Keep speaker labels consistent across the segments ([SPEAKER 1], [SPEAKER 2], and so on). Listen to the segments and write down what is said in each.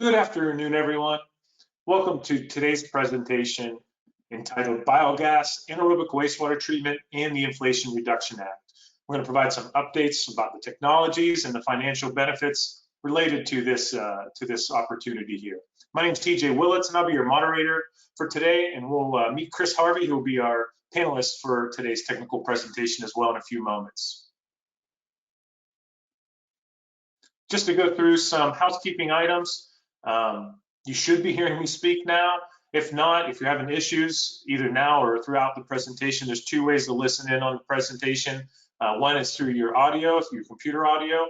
[SPEAKER 1] Good afternoon, everyone. Welcome to today's presentation entitled Biogas, Anaerobic Wastewater Treatment, and the Inflation Reduction Act. We're going to provide some updates about the technologies and the financial benefits related to this opportunity here. My name is TJ Willits, and I'll be your moderator for today, and we'll meet Chris Harvey, who will be our panelist for today's technical presentation as well in a few moments. Just to go through some housekeeping items, you should be hearing me speak now. If not, if you're having issues either now or throughout the presentation, there's two ways to listen in on the presentation. One is through your audio, through your computer audio.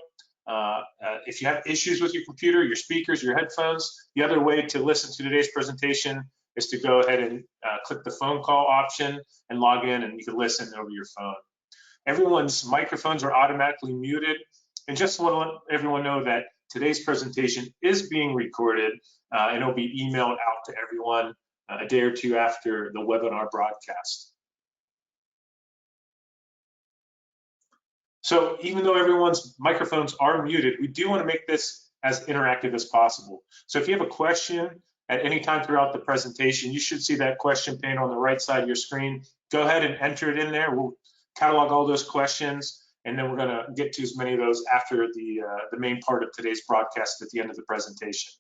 [SPEAKER 1] If you have issues with your computer, your speakers, your headphones, the other way to listen to today's presentation is to go ahead and click the phone call option and log in, and you can listen over your phone. Everyone's microphones are automatically muted. And just want to let everyone know that today's presentation is being recorded and it'll be emailed out to everyone a day or two after the webinar broadcast. So even though everyone's microphones are muted, we do want to make this as interactive as possible. So if you have a question at any time throughout the presentation, you should see that question pane on the right side of your screen. Go ahead and enter it in there. We'll catalog all those questions, and then we're going to get to as many of those after the main part of today's broadcast at the end of the presentation.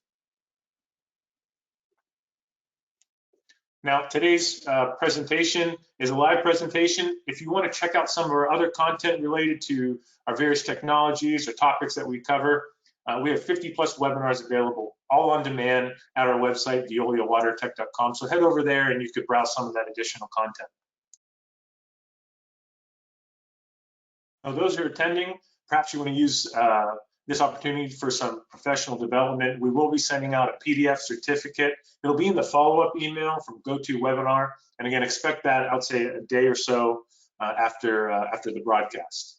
[SPEAKER 1] Now, today's presentation is a live presentation. If you want to check out some of our other content related to our various technologies or topics that we cover, we have 50+ webinars available, all on demand at our website, veoliawatertech.com. So head over there and you could browse some of that additional content. Now, those who are attending, perhaps you want to use this opportunity for some professional development. We will be sending out a PDF certificate. It'll be in the follow-up email from GoToWebinar. And again, expect that, I would say, a day or so after the broadcast.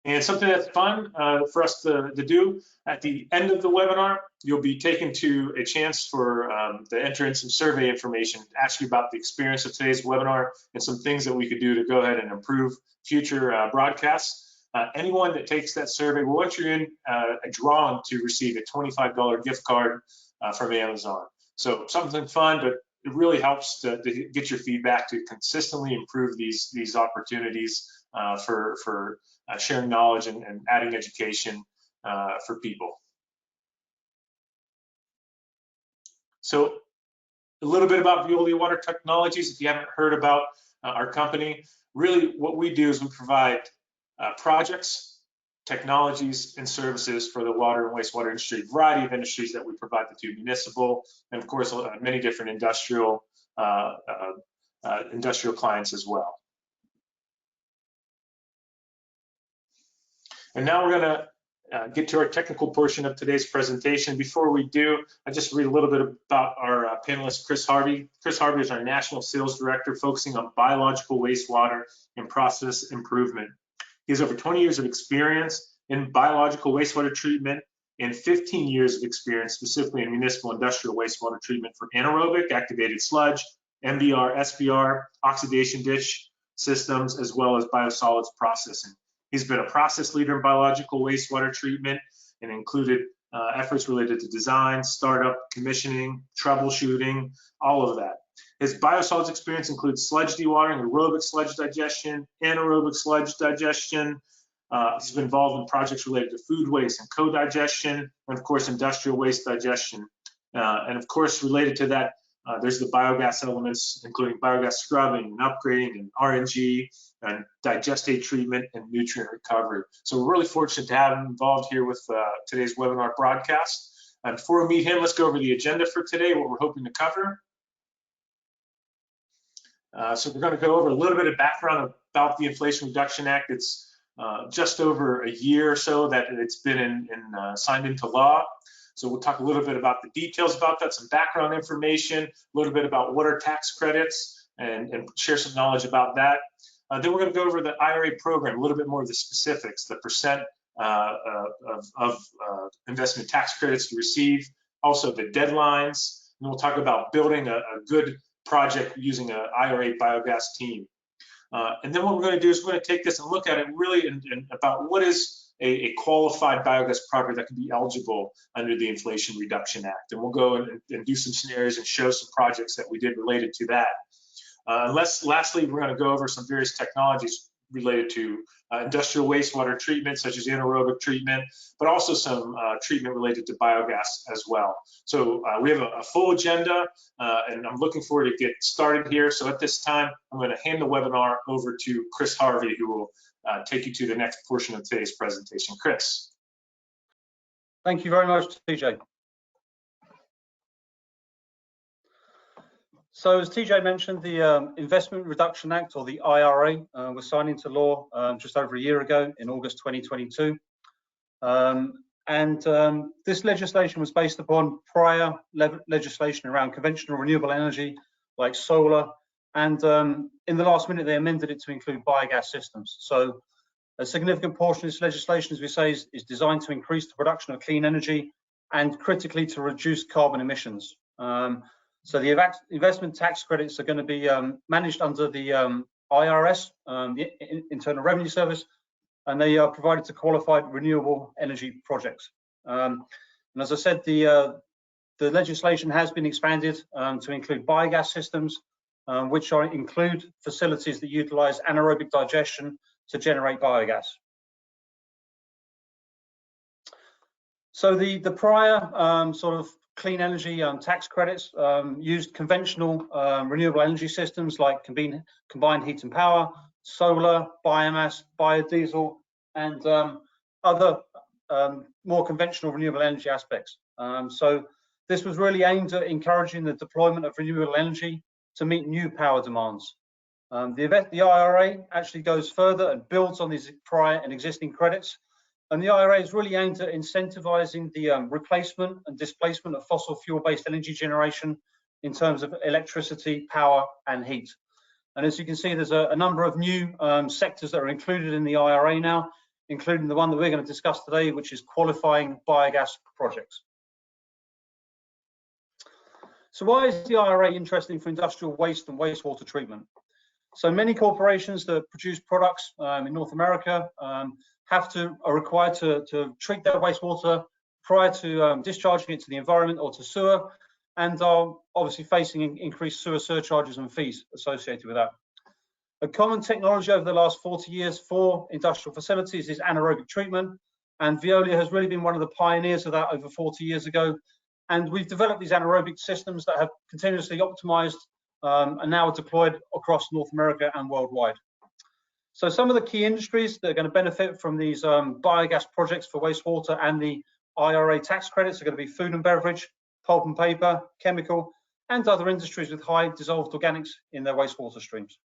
[SPEAKER 1] And something that's fun for us to do, at the end of the webinar, you'll be taken to a chance for to enter in some survey information, ask you about the experience of today's webinar and some things that we could do to go ahead and improve future broadcasts. Anyone that takes that survey will enter in a drawing to receive a $25 gift card from Amazon. So something fun, but it really helps to get your feedback to consistently improve these opportunities for sharing knowledge and adding education for people. So a little bit about Veolia Water Technologies. If you haven't heard about our company, really what we do is we provide projects, technologies, and services for the water and wastewater industry, a variety of industries that we provide to municipal, and of course, many different industrial clients as well. And now we're going to get to our technical portion of today's presentation. Before we do, I just read a little bit about our panelist, Chris Harvey. Chris Harvey is our National Sales Director focusing on biological wastewater and process improvement. He has over 20 years of experience in biological wastewater treatment and 15 years of experience specifically in municipal industrial wastewater treatment for anaerobic, activated sludge, MBR, SBR, oxidation ditch systems, as well as biosolids processing. He's been a process leader in biological wastewater treatment and included efforts related to design, startup, commissioning, troubleshooting, all of that. His biosolids experience includes sludge dewatering, aerobic sludge digestion, anaerobic sludge digestion. He's been involved in projects related to food waste and co-digestion, and of course, industrial waste digestion. And of course, related to that, there's the biogas elements, including biogas scrubbing and upgrading and RNG and digestate treatment and nutrient recovery. So we're really fortunate to have him involved here with today's webinar broadcast. And before we meet him, let's go over the agenda for today, what we're hoping to cover. So we're going to go over a little bit of background about the Inflation Reduction Act. It's just over a year or so that it's been signed into law. So we'll talk a little bit about the details about that, some background information, a little bit about what are tax credits, and share some knowledge about that. Then we're going to go over the IRA program, a little bit more of the specifics, the percent of investment tax credits to receive, also the deadlines, and we'll talk about building a good project using an IRA biogas team. And then what we're going to do is we're going to take this and look at it really about what is a qualified biogas project that can be eligible under the Inflation Reduction Act. And we'll go and do some scenarios and show some projects that we did related to that. Lastly, we're going to go over some various technologies related to industrial wastewater treatment, such as anaerobic treatment, but also some treatment related to biogas as well. So we have a full agenda, and I'm looking forward to get started here. So at this time, I'm going to hand the webinar over to Chris Harvey, who will take you to the next portion of today's presentation. Chris.
[SPEAKER 2] Thank you very much, TJ. So as TJ mentioned, the Investment Reduction Act, or the IRA, was signed into law just over a year ago in August 2022. This legislation was based upon prior legislation around conventional renewable energy like solar, and in the last minute they amended it to include biogas systems. So a significant portion of this legislation, as we say, is designed to increase the production of clean energy and critically to reduce carbon emissions. So the investment tax credits are going to be managed under the IRS, the Internal Revenue Service, and they are provided to qualified renewable energy projects. And as I said, the legislation has been expanded to include biogas systems, which include facilities that utilize anaerobic digestion to generate biogas. So the prior sort of clean energy tax credits used conventional renewable energy systems like combined heat and power, solar, biomass, biodiesel, and other more conventional renewable energy aspects. So this was really aimed at encouraging the deployment of renewable energy to meet new power demands. The IRA actually goes further and builds on these prior and existing credits. And the IRA is really aimed at incentivizing the replacement and displacement of fossil fuel-based energy generation in terms of electricity, power, and heat. And as you can see, there's a number of new sectors that are included in the IRA now, including the one that we're going to discuss today, which is qualifying biogas projects. So why is the IRA interesting for industrial waste and wastewater treatment? So many corporations that produce products in North America are required to treat their wastewater prior to discharging it to the environment or to sewer, and are obviously facing increased sewer surcharges and fees associated with that. A common technology over the last 40 years for industrial facilities is anaerobic treatment, and Veolia has really been one of the pioneers of that over 40 years ago. And we've developed these anaerobic systems that have continuously optimized and now are deployed across North America and worldwide. So some of the key industries that are going to benefit from these biogas projects for wastewater and the IRA tax credits are going to be food and beverage, pulp and paper, chemical, and other industries with high dissolved organics in their wastewater streams.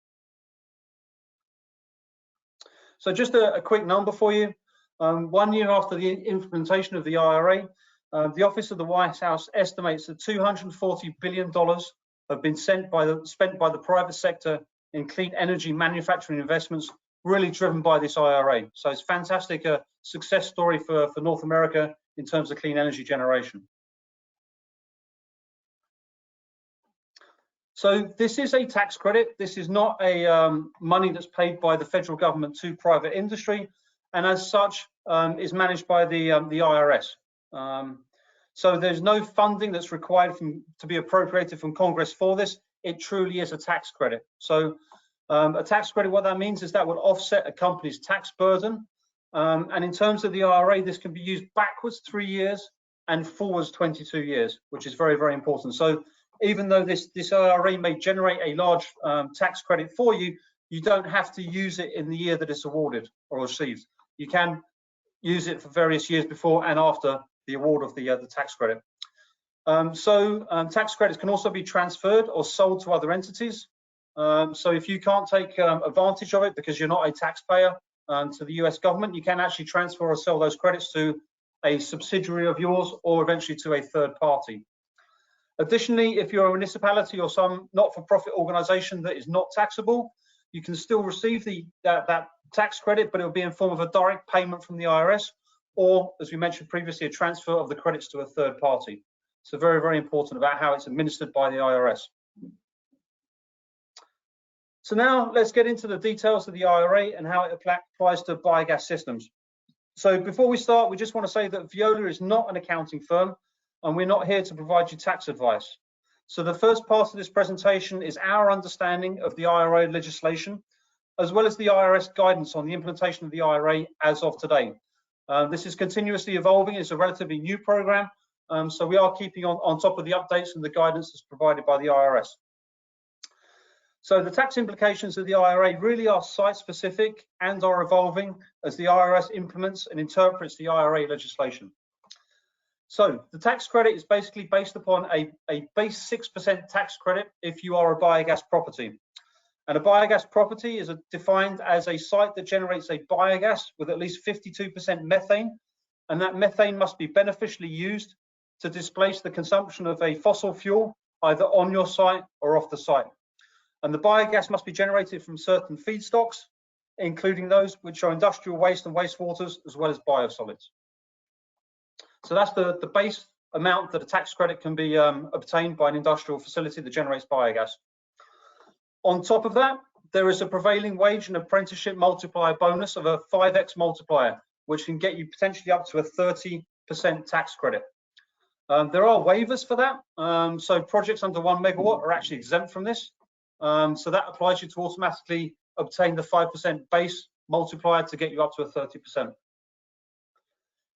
[SPEAKER 2] So just a quick number for you. 1 year after the implementation of the IRA, the Office of the White House estimates that $240 billion have been spent by the private sector in clean energy manufacturing investments, really driven by this IRA. So it's fantastic, a success story for North America in terms of clean energy generation. So this is a tax credit. This is not a money that's paid by the federal government to private industry, and as such is managed by the IRS. So there's no funding that's required to be appropriated from Congress for this. It truly is a tax credit. So a tax credit, what that means is that will offset a company's tax burden. And in terms of the IRA, this can be used backwards 3 years and forwards 22 years, which is very, very important. So even though this IRA may generate a large tax credit for you, you don't have to use it in the year that it's awarded or received. You can use it for various years before and after the award of the tax credit. Tax credits can also be transferred or sold to other entities. So if you can't take advantage of it because you're not a taxpayer to the US government, you can actually transfer or sell those credits to a subsidiary of yours or eventually to a third party. Additionally, if you're a municipality or some not-for-profit organization that is not taxable, you can still receive that tax credit, but it will be in form of a direct payment from the IRS, or, as we mentioned previously, a transfer of the credits to a third party. So very, very important about how it's administered by the IRS. So now let's get into the details of the IRA and how it applies to biogas systems. So before we start, we just want to say that Veolia is not an accounting firm, and we're not here to provide you tax advice. So the first part of this presentation is our understanding of the IRA legislation, as well as the IRS guidance on the implementation of the IRA as of today. This is continuously evolving. It's a relatively new program, so we are keeping on top of the updates and the guidance that's provided by the IRS. So the tax implications of the IRA really are site-specific and are evolving as the IRS implements and interprets the IRA legislation. So the tax credit is basically based upon a base 6% tax credit if you are a biogas property. And a biogas property is defined as a site that generates a biogas with at least 52% methane, and that methane must be beneficially used to displace the consumption of a fossil fuel either on your site or off the site. And the biogas must be generated from certain feedstocks, including those which are industrial waste and wastewaters, as well as biosolids. So that's the base amount that a tax credit can be obtained by an industrial facility that generates biogas. On top of that, there is a prevailing wage and apprenticeship multiplier bonus of a 5x multiplier, which can get you potentially up to a 30% tax credit. There are waivers for that. So projects under 1 megawatt are actually exempt from this. So that applies you to automatically obtain the 5% base multiplier to get you up to a 30%.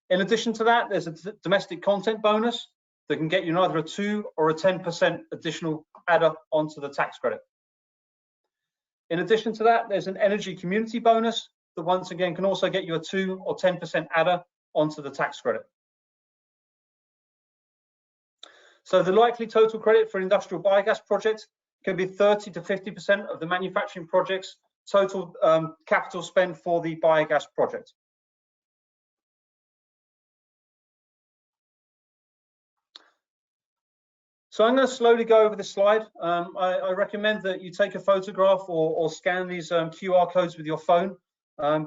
[SPEAKER 2] In addition to that, there's a domestic content bonus that can get you either a 2 or a 10% additional adder onto the tax credit. In addition to that, there's an energy community bonus that once again can also get you a 2 or 10% adder onto the tax credit. So the likely total credit for an industrial biogas project can be 30 to 50% of the manufacturing project's total capital spend for the biogas project. So I'm going to slowly go over this slide. I recommend that you take a photograph or scan these QR codes with your phone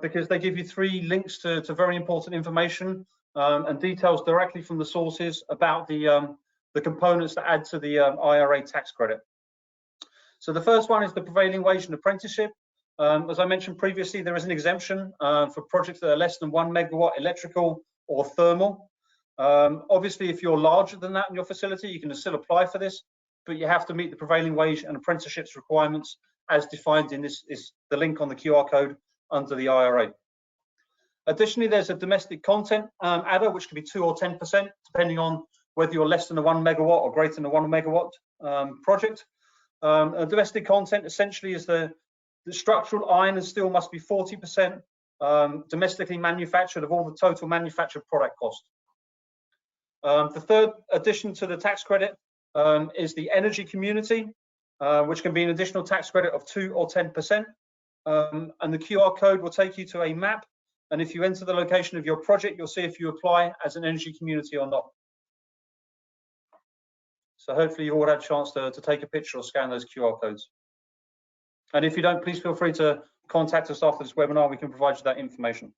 [SPEAKER 2] because they give you 3 links to very important information and details directly from the sources about the components that add to the IRA tax credit. So the first one is the prevailing wage and apprenticeship. As I mentioned previously, there is an exemption for projects that are less than 1 megawatt electrical or thermal. Obviously, if you're larger than that in your facility, you can still apply for this, but you have to meet the prevailing wage and apprenticeships requirements as defined in this is the link on the QR code under the IRA. Additionally, there's a domestic content adder, which can be 2 or 10%, depending on whether you're less than a 1 megawatt or greater than a 1 megawatt project. A domestic content essentially is the structural iron and steel must be 40% domestically manufactured of all the total manufactured product cost. The third addition to the tax credit is the energy community, which can be an additional tax credit of 2 or 10%. And the QR code will take you to a map. And if you enter the location of your project, you'll see if you apply as an energy community or not. So hopefully you all had a chance to take a picture or scan those QR codes. And if you don't, please feel free to contact us after this webinar. We can provide you that information.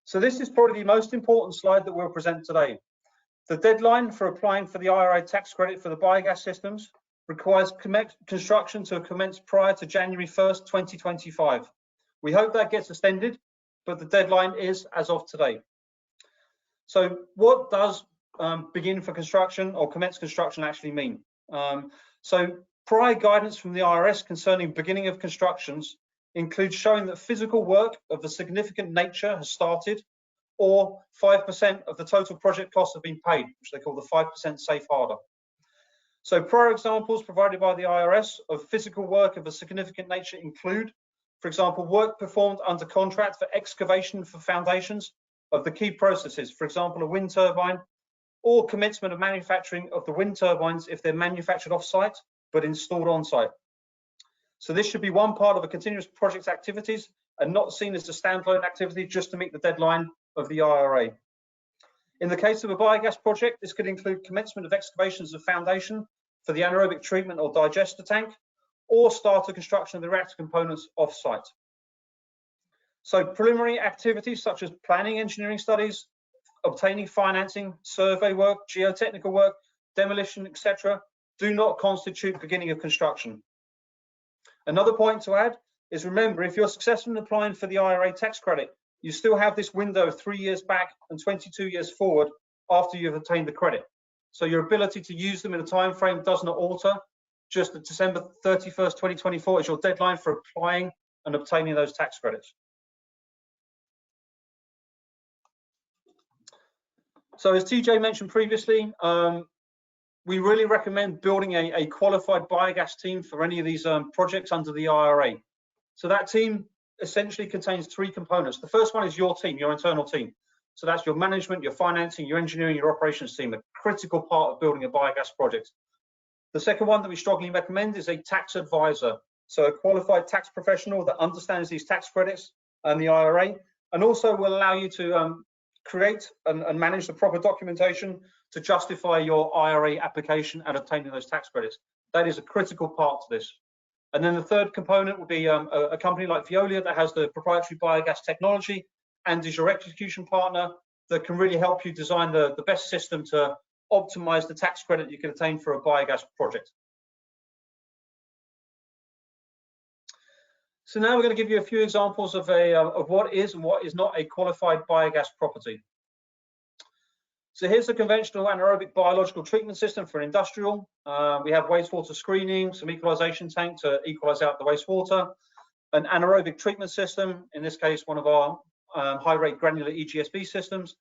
[SPEAKER 2] So this is probably the most important slide that we'll present today. The deadline for applying for the IRA tax credit for the biogas systems requires construction to commence prior to January 1st, 2025. We hope that gets extended, but the deadline is as of today. So what does begin for construction or commence construction actually mean? So prior guidance from the IRS concerning beginning of constructions includes showing that physical work of a significant nature has started, or 5% of the total project costs have been paid, which they call the 5% safe harder. So prior examples provided by the IRS of physical work of a significant nature include, for example, work performed under contract for excavation for foundations of the key processes, for example, a wind turbine, or commencement of manufacturing of the wind turbines if they're manufactured off-site but installed on-site. So this should be one part of a continuous project activities and not seen as a standalone activity just to meet the deadline of the IRA. In the case of a biogas project, this could include commencement of excavations of foundation for the anaerobic treatment or digester tank, or start of construction of the reactor components off-site. So preliminary activities such as planning engineering studies, obtaining financing, survey work, geotechnical work, demolition, etc., do not constitute beginning of construction. Another point to add is remember, if you're successful in applying for the IRA tax credit, you still have this window of 3 years back and 22 years forward after you've obtained the credit. So your ability to use them in a time frame does not alter. Just December 31st, 2024 is your deadline for applying and obtaining those tax credits. So as TJ mentioned previously, we really recommend building a qualified biogas team for any of these projects under the IRA. So that team essentially contains 3 components. The first one is your team, your internal team. So that's your management, your financing, your engineering, your operations team, a critical part of building a biogas project. The second one that we strongly recommend is a tax advisor. So a qualified tax professional that understands these tax credits and the IRA, and also will allow you to create and manage the proper documentation to justify your IRA application and obtaining those tax credits. That is a critical part to this. And then the third component would be a company like Veolia that has the proprietary biogas technology and is your execution partner that can really help you design the best system to optimize the tax credit you can attain for a biogas project. So now we're going to give you a few examples of what is and what is not a qualified biogas property. So here's a conventional anaerobic biological treatment system for industrial. We have wastewater screening, some equalization tank to equalize out the wastewater, an anaerobic treatment system, in this case one of our high rate granular EGSB systems.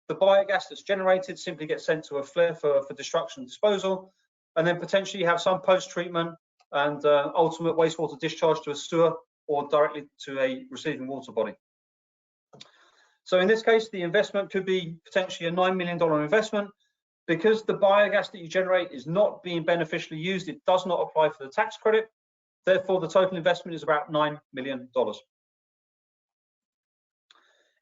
[SPEAKER 2] The biogas that's generated simply gets sent to a flare for destruction and disposal, and then potentially you have some post-treatment and ultimate wastewater discharge to a sewer or directly to a receiving water body. So in this case, the investment could be potentially a $9 million investment. Because the biogas that you generate is not being beneficially used, it does not apply for the tax credit. Therefore, the total investment is about $9 million.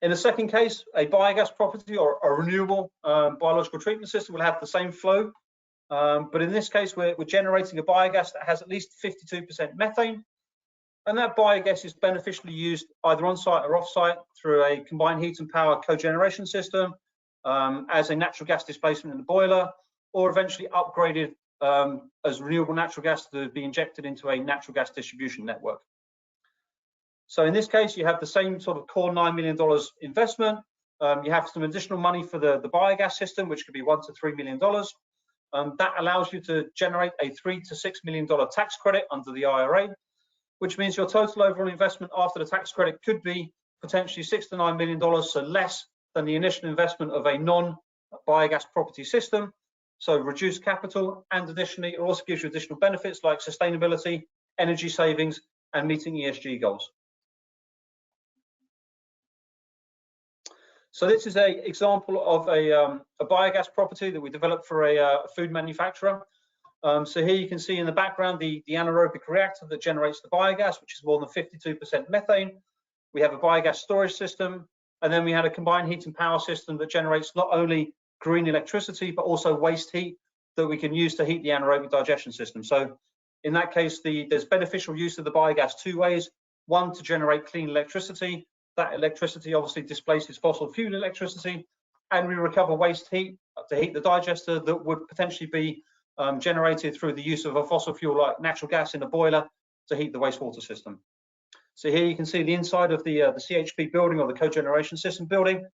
[SPEAKER 2] In the second case, a biogas property or a renewable biological treatment system will have the same flow. But in this case, we're generating a biogas that has at least 52% methane. And that biogas is beneficially used either on-site or off-site through a combined heat and power cogeneration system, as a natural gas displacement in the boiler, or eventually upgraded as renewable natural gas to be injected into a natural gas distribution network. So in this case, you have the same sort of core $9 million investment. You have some additional money for the biogas system, which could be $1 to $3 million. That allows you to generate a $3 to $6 million tax credit under the IRA, which means your total overall investment after the tax credit could be potentially $6 to $9 million, so less than the initial investment of a non-biogas property system. So reduced capital, and additionally, it also gives you additional benefits like sustainability, energy savings, and meeting ESG goals. So this is an example of a biogas property that we developed for a food manufacturer. So here you can see in the background the anaerobic reactor that generates the biogas, which is more than 52% methane. We have a biogas storage system, and then we had a combined heat and power system that generates not only green electricity, but also waste heat that we can use to heat the anaerobic digestion system. So in that case, there's beneficial use of the biogas 2 ways. One, to generate clean electricity. That electricity obviously displaces fossil fuel electricity, and we recover waste heat to heat the digester that would potentially be generated through the use of a fossil fuel like natural gas in a boiler to heat the wastewater system. So here you can see the inside of the CHP building, or the cogeneration system building,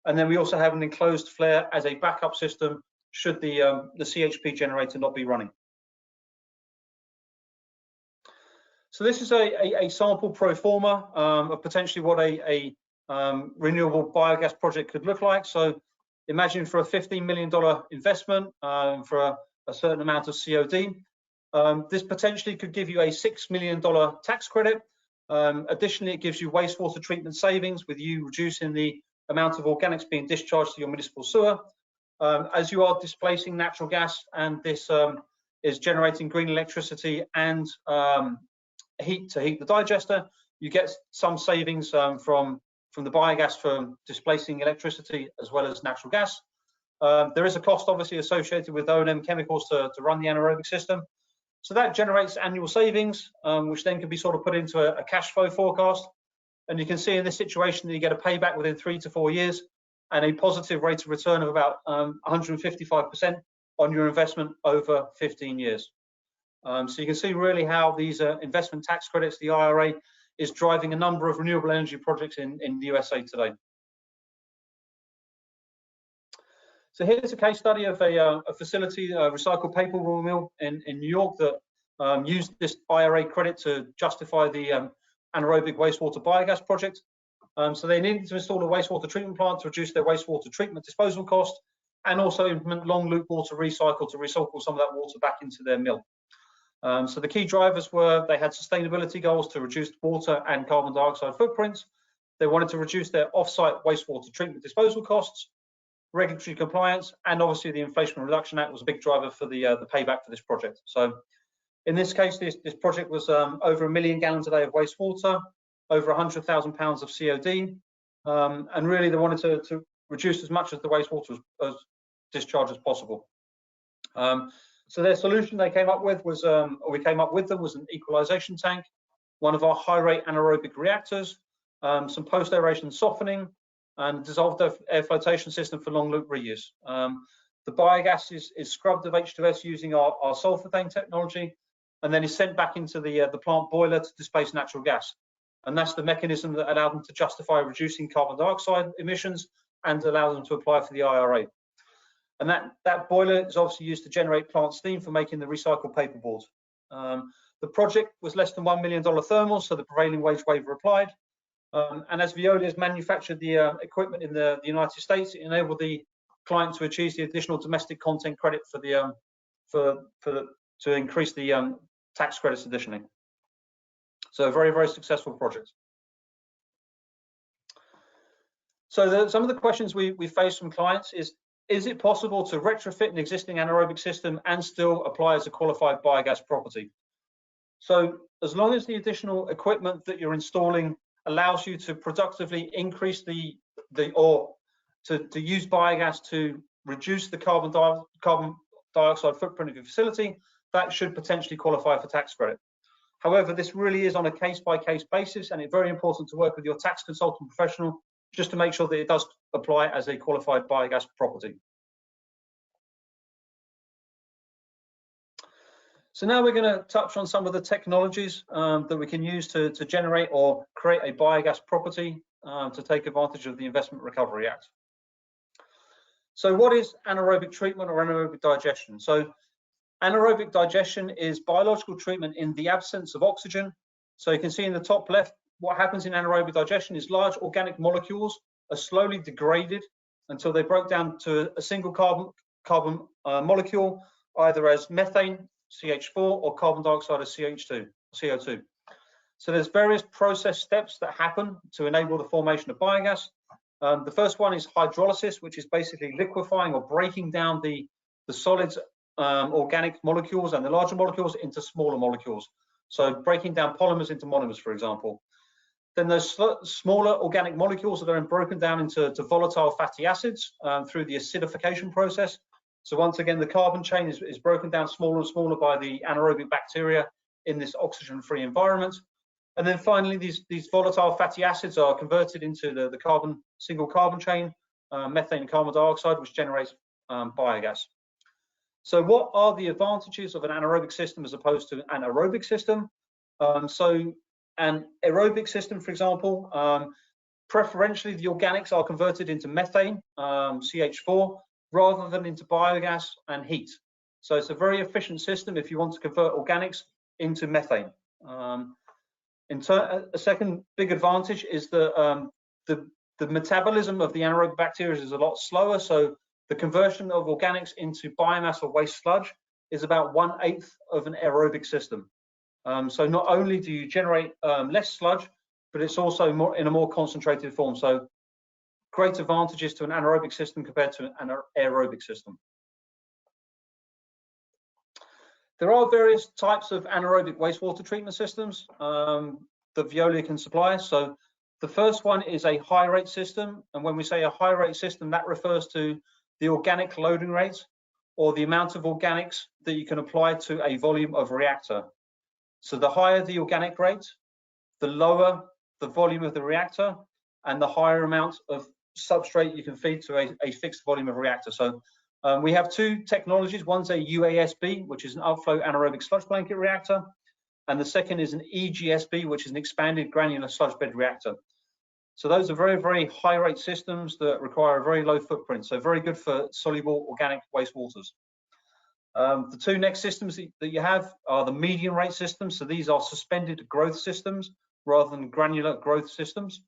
[SPEAKER 2] and then we also have an enclosed flare as a backup system should the CHP generator not be running. So this is a sample pro forma of potentially what a renewable biogas project could look like. So imagine for a $15 million investment for a certain amount of COD, this potentially could give you a $6 million tax credit. Additionally, it gives you wastewater treatment savings with you reducing the amount of organics being discharged to your municipal sewer. As you are displacing natural gas, and this is generating green electricity and heat to heat the digester, you get some savings from the biogas from displacing electricity as well as natural gas. There is a cost obviously associated with O&M chemicals to run the anaerobic system. So that generates annual savings, which then can be sort of put into a cash flow forecast. And you can see in this situation that you get a payback within 3 to 4 years and a positive rate of return of about 155% on your investment over 15 years. So you can see really how these investment tax credits, the IRA, is driving a number of renewable energy projects in the USA today. So here's a case study of a facility, a recycled paper raw mill in New York that used this IRA credit to justify the anaerobic wastewater biogas project. So they needed to install a wastewater treatment plant to reduce their wastewater treatment disposal cost, and also implement long loop water recycle to recycle some of that water back into their mill. So the key drivers were they had sustainability goals to reduce water and carbon dioxide footprints. They wanted to reduce their off-site wastewater treatment disposal costs, regulatory compliance, and obviously the Inflation Reduction Act was a big driver for the payback for this project. So in this case, this project was over 1 million gallons a day of wastewater, over 100,000 pounds of COD, and really they wanted to reduce as much of the wastewater as discharge as possible. So their solution they came up with was, or we came up with them, was an equalization tank, one of our high-rate anaerobic reactors, some post-aeration softening, and dissolved air flotation system for long loop reuse. The biogas is scrubbed of H2S using our sulfothane technology, and then is sent back into the plant boiler to displace natural gas. And that's the mechanism that allowed them to justify reducing carbon dioxide emissions and allow them to apply for the IRA. And that boiler is obviously used to generate plant steam for making the recycled paperboard. The project was less than $1 million thermal, so the prevailing wage waiver applied. And as Veolia has manufactured the equipment in the United States, it enabled the client to achieve the additional domestic content credit for the to increase the tax credits additionally. So a very, very successful project. So some of the questions we face from clients is it possible to retrofit an existing anaerobic system and still apply as a qualified biogas property? So as long as the additional equipment that you're installing allows you to productively increase to use biogas to reduce the carbon dioxide footprint of your facility, that should potentially qualify for tax credit. However, this really is on a case-by-case basis, and it's very important to work with your tax consultant professional just to make sure that it does apply as a qualified biogas property. So now we're going to touch on some of the technologies that we can use to generate or create a biogas property to take advantage of the Investment Recovery Act. So what is anaerobic treatment or anaerobic digestion? So anaerobic digestion is biological treatment in the absence of oxygen. So you can see in the top left, what happens in anaerobic digestion is large organic molecules are slowly degraded until they broke down to a single carbon molecule, either as methane, CH4, or carbon dioxide as CO2. So there's various process steps that happen to enable the formation of biogas. The first one is hydrolysis, which is basically liquefying or breaking down the solids organic molecules and the larger molecules into smaller molecules. So breaking down polymers into monomers, for example. Then those smaller organic molecules are then broken down into volatile fatty acids through the acidification process. So once again, the carbon chain is broken down smaller and smaller by the anaerobic bacteria in this oxygen-free environment. And then finally, these volatile fatty acids are converted into the single carbon chain, methane and carbon dioxide, which generates biogas. So what are the advantages of an anaerobic system as opposed to an aerobic system? So an aerobic system, for example, preferentially the organics are converted into methane, CH4, rather than into biogas and heat. So it's a very efficient system if you want to convert organics into methane. A second big advantage is that the metabolism of the anaerobic bacteria is a lot slower. So the conversion of organics into biomass or waste sludge is about 1/8 of an aerobic system. So not only do you generate less sludge, but it's also in a more concentrated form. So great advantages to an anaerobic system compared to an aerobic system. There are various types of anaerobic wastewater treatment systems that Veolia can supply. So the first one is a high rate system. And when we say a high rate system, that refers to the organic loading rate or the amount of organics that you can apply to a volume of reactor. So the higher the organic rate, the lower the volume of the reactor, and the higher amount of substrate you can feed to a fixed volume of reactor. So we have two technologies. One's a UASB, which is an upflow anaerobic sludge blanket reactor, and the second is an EGSB, which is an expanded granular sludge bed reactor. So those are very, very high rate systems that require a very low footprint, so very good for soluble organic wastewaters. The two next systems that you have are the medium rate systems. So these are suspended growth systems rather than granular growth systems.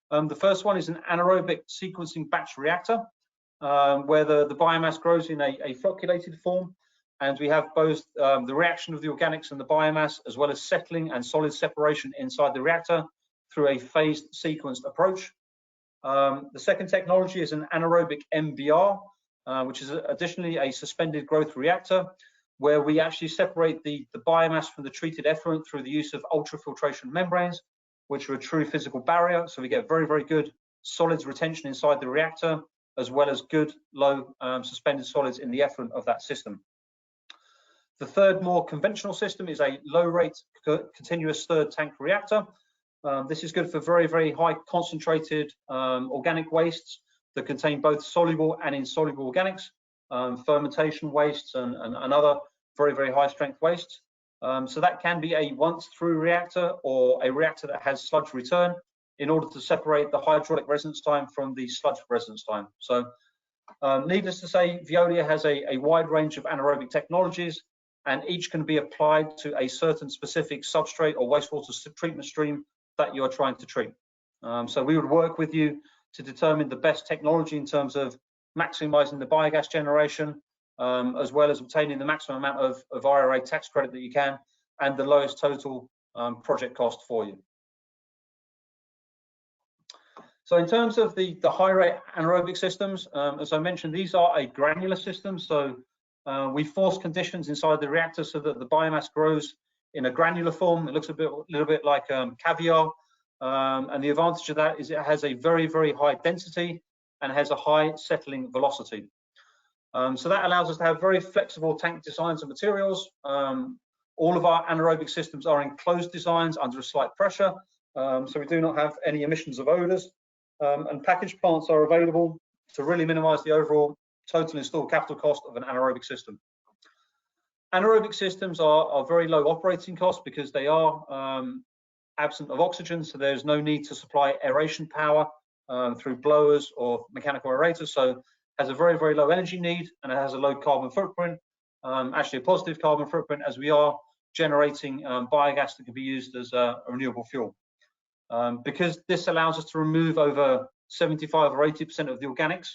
[SPEAKER 2] The first one is an anaerobic sequencing batch reactor, where the biomass grows in a flocculated form, and we have both the reaction of the organics and the biomass, as well as settling and solid separation inside the reactor through a phased sequenced approach. The second technology is an anaerobic MBR, which is additionally a suspended growth reactor, where we actually separate the biomass from the treated effluent through the use of ultrafiltration membranes, which are a true physical barrier. So we get very, very good solids retention inside the reactor, as well as good low suspended solids in the effluent of that system. The third, more conventional system is a low rate continuous stirred tank reactor. This is good for very, very high concentrated organic wastes that contain both soluble and insoluble organics, fermentation wastes and other very, very high strength wastes. So that can be a once through reactor or a reactor that has sludge return in order to separate the hydraulic residence time from the sludge residence time. So needless to say, Veolia has a wide range of anaerobic technologies, and each can be applied to a certain specific substrate or wastewater treatment stream that you are trying to treat. So we would work with you to determine the best technology in terms of maximizing the biogas generation, as well as obtaining the maximum amount of IRA tax credit that you can, and the lowest total project cost for you. So in terms of the high rate anaerobic systems, as I mentioned, these are a granular system. So we force conditions inside the reactor so that the biomass grows in a granular form. It looks a little bit like caviar. And the advantage of that is it has a very, very high density and has a high settling velocity. So that allows us to have very flexible tank designs and materials. All of our anaerobic systems are enclosed designs under a slight pressure, so we do not have any emissions of odors. And package plants are available to really minimize the overall total installed capital cost of an anaerobic system. Anaerobic systems are very low operating costs because they are absent of oxygen, so there's no need to supply aeration power through blowers or mechanical aerators. So has a very, very low energy need, and it has a low carbon footprint, actually a positive carbon footprint, as we are generating biogas that can be used as a renewable fuel. Because this allows us to remove over 75 or 80% of the organics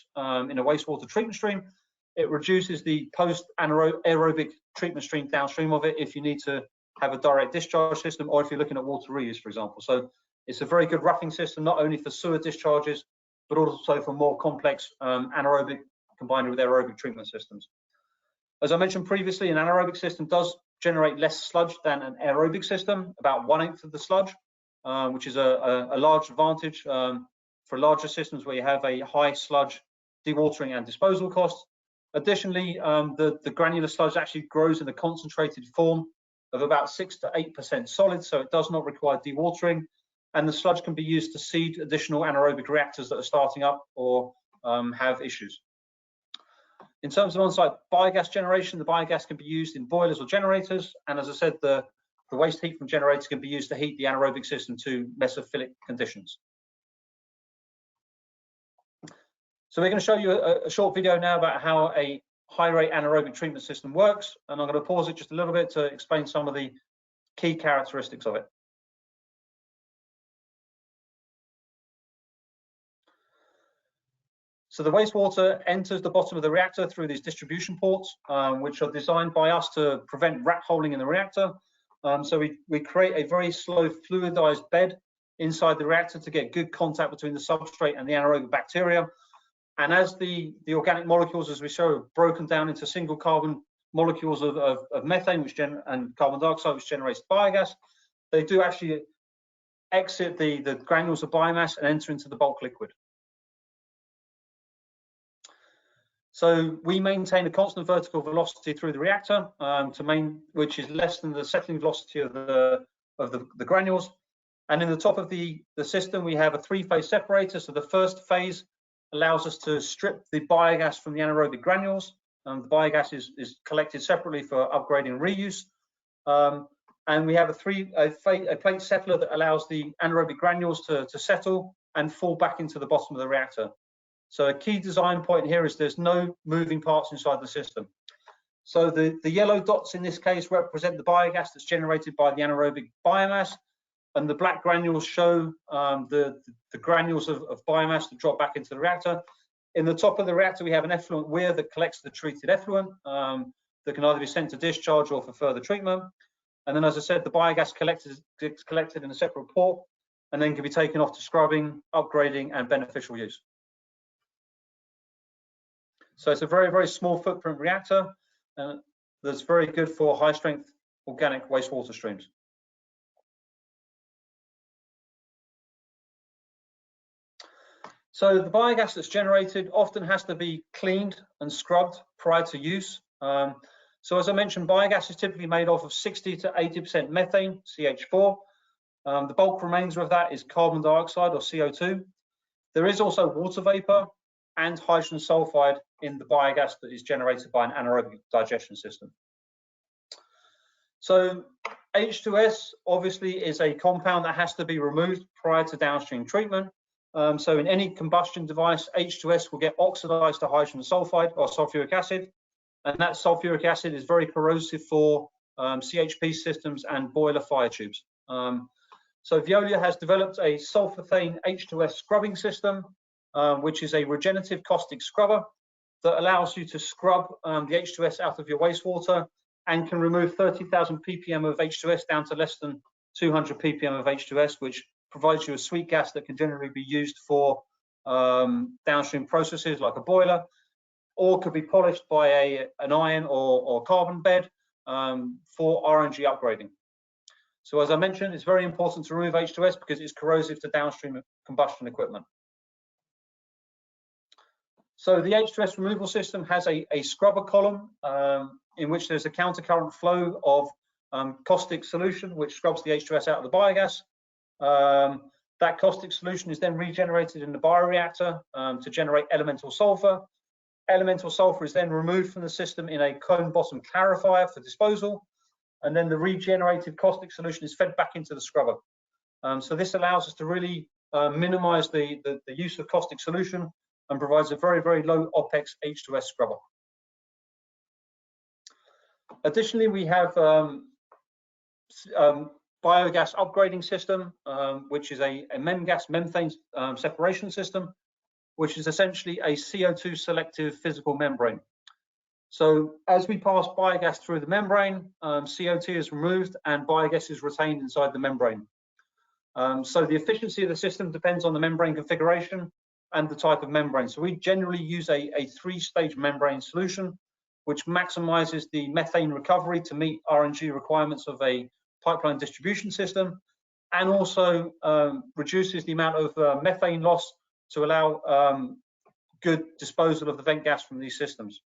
[SPEAKER 2] in a wastewater treatment stream, it reduces the post-aerobic treatment stream downstream of it if you need to have a direct discharge system, or if you're looking at water reuse, for example. So it's a very good roughing system, not only for sewer discharges, but also for more complex anaerobic combined with aerobic treatment systems. As I mentioned previously, an anaerobic system does generate less sludge than an aerobic system, about 1/8 of the sludge, which is a large advantage for larger systems where you have a high sludge dewatering and disposal cost. Additionally, the granular sludge actually grows in a concentrated form of about 6 to 8% solid, so it does not require dewatering, and the sludge can be used to seed additional anaerobic reactors that are starting up or have issues. In terms of on-site biogas generation, the biogas can be used in boilers or generators, and as I said, the waste heat from generators can be used to heat the anaerobic system to mesophilic conditions. So we're going to show you a short video now about how a high-rate anaerobic treatment system works, and I'm going to pause it just a little bit to explain some of the key characteristics of it. So the wastewater enters the bottom of the reactor through these distribution ports, which are designed by us to prevent rat holing in the reactor. So we create a very slow fluidized bed inside the reactor to get good contact between the substrate and the anaerobic bacteria. And as the organic molecules, as we show, are broken down into single carbon molecules of methane and carbon dioxide, which generates biogas, they do actually exit the granules of biomass and enter into the bulk liquid. So we maintain a constant vertical velocity through the reactor, which is less than the settling velocity of the granules. And in the top of the system, we have a 3-phase separator. So the first phase allows us to strip the biogas from the anaerobic granules. The biogas is collected separately for upgrading and reuse. and we have a plate settler that allows the anaerobic granules to settle and fall back into the bottom of the reactor. So a key design point here is there's no moving parts inside the system. So the yellow dots in this case represent the biogas that's generated by the anaerobic biomass, and the black granules show the granules of biomass that drop back into the reactor. In the top of the reactor, we have an effluent weir that collects the treated effluent that can either be sent to discharge or for further treatment. And then, as I said, the biogas gets collected in a separate port and then can be taken off to scrubbing, upgrading, and beneficial use. So it's a very, very small footprint reactor that's very good for high strength organic wastewater streams. So the biogas that's generated often has to be cleaned and scrubbed prior to use. So as I mentioned, biogas is typically made off of 60 to 80% methane, CH4. The bulk remainder of that is carbon dioxide or CO2. There is also water vapor and hydrogen sulfide in the biogas that is generated by an anaerobic digestion system. So H2S obviously is a compound that has to be removed prior to downstream treatment. So in any combustion device, H2S will get oxidized to hydrogen sulfide or sulfuric acid, and that sulfuric acid is very corrosive for CHP systems and boiler fire tubes. So Veolia has developed a sulfothane H2S scrubbing system, which is a regenerative caustic scrubber that allows you to scrub the H2S out of your wastewater and can remove 30,000 ppm of H2S down to less than 200 ppm of H2S, which provides you a sweet gas that can generally be used for downstream processes like a boiler, or could be polished by an iron or carbon bed for RNG upgrading. So as I mentioned, it's very important to remove H2S because it's corrosive to downstream combustion equipment. So the H2S removal system has a scrubber column in which there's a countercurrent flow of caustic solution, which scrubs the H2S out of the biogas. That caustic solution is then regenerated in the bioreactor to generate elemental sulfur. Elemental sulfur is then removed from the system in a cone bottom clarifier for disposal, and then the regenerated caustic solution is fed back into the scrubber. So this allows us to really minimize the use of caustic solution and provides a very, very low OPEX H2S scrubber. Additionally, we have biogas upgrading system, which is a memgas methane separation system, which is essentially a CO2 selective physical membrane. So as we pass biogas through the membrane, CO2 is removed and biogas is retained inside the membrane. So the efficiency of the system depends on the membrane configuration and the type of membrane. So we generally use a three-stage membrane solution, which maximizes the methane recovery to meet RNG requirements of a pipeline distribution system, and also reduces the amount of methane loss to allow good disposal of the vent gas from these systems.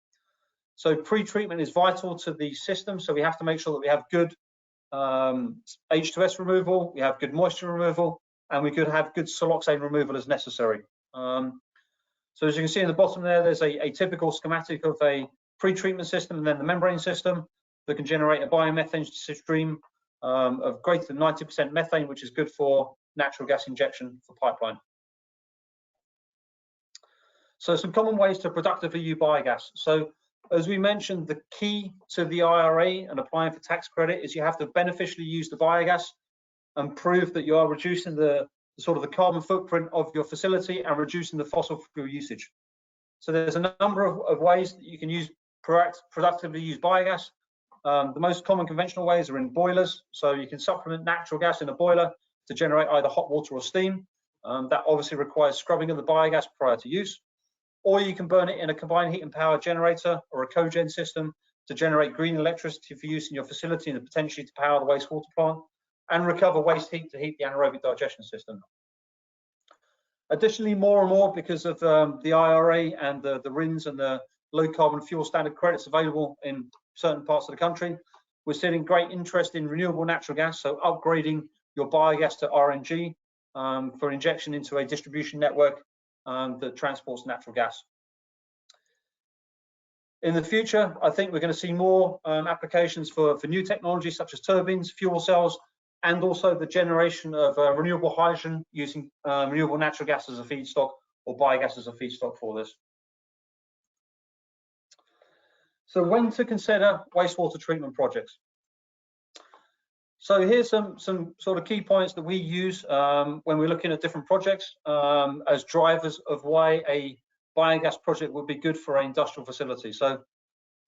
[SPEAKER 2] So pre-treatment is vital to the system, so we have to make sure that we have good H2S removal, we have good moisture removal, and we could have good siloxane removal as necessary. So as you can see in the bottom there's a typical schematic of a pre-treatment system and then the membrane system that can generate a biomethane stream of greater than 90% methane, which is good for natural gas injection for pipeline. So some common ways to productively use biogas. So as we mentioned, the key to the IRA and applying for tax credit is you have to beneficially use the biogas and prove that you are reducing the carbon footprint of your facility and reducing the fossil fuel usage. So there's a number of ways that you can productively use biogas. The most common conventional ways are in boilers. So you can supplement natural gas in a boiler to generate either hot water or steam. That obviously requires scrubbing of the biogas prior to use. Or you can burn it in a combined heat and power generator or a cogen system to generate green electricity for use in your facility and potentially to power the wastewater plant, and recover waste heat to heat the anaerobic digestion system. Additionally, more and more, because of the IRA and the RINs and the low carbon fuel standard credits available in certain parts of the country, we're seeing great interest in renewable natural gas, so upgrading your biogas to RNG for injection into a distribution network that transports natural gas. In the future, I think we're going to see more applications for new technologies such as turbines, fuel cells, and also the generation of renewable hydrogen using renewable natural gas as a feedstock or biogas as a feedstock for this. So when to consider wastewater treatment projects? So here's some sort of key points that we use when we're looking at different projects as drivers of why a biogas project would be good for an industrial facility. So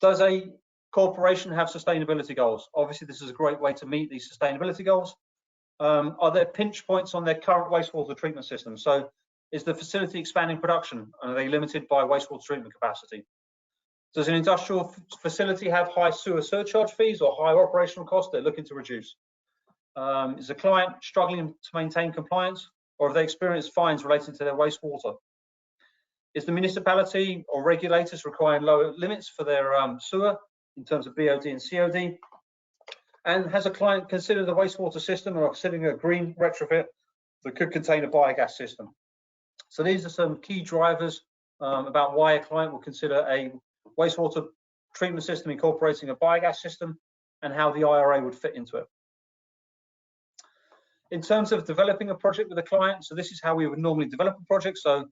[SPEAKER 2] does a corporation have sustainability goals? Obviously, this is a great way to meet these sustainability goals. Are there pinch points on their current wastewater treatment system? So is the facility expanding production? Are they limited by wastewater treatment capacity? Does an industrial facility have high sewer surcharge fees or higher operational costs they're looking to reduce? Is the client struggling to maintain compliance, or have they experienced fines related to their wastewater? Is the municipality or regulators requiring lower limits for their sewer in terms of BOD and COD? And has a client considered the wastewater system or considering a green retrofit that could contain a biogas system? So these are some key drivers about why a client will consider a wastewater treatment system incorporating a biogas system and how the IRA would fit into it. In terms of developing a project with a client, so this is how we would normally develop a project. So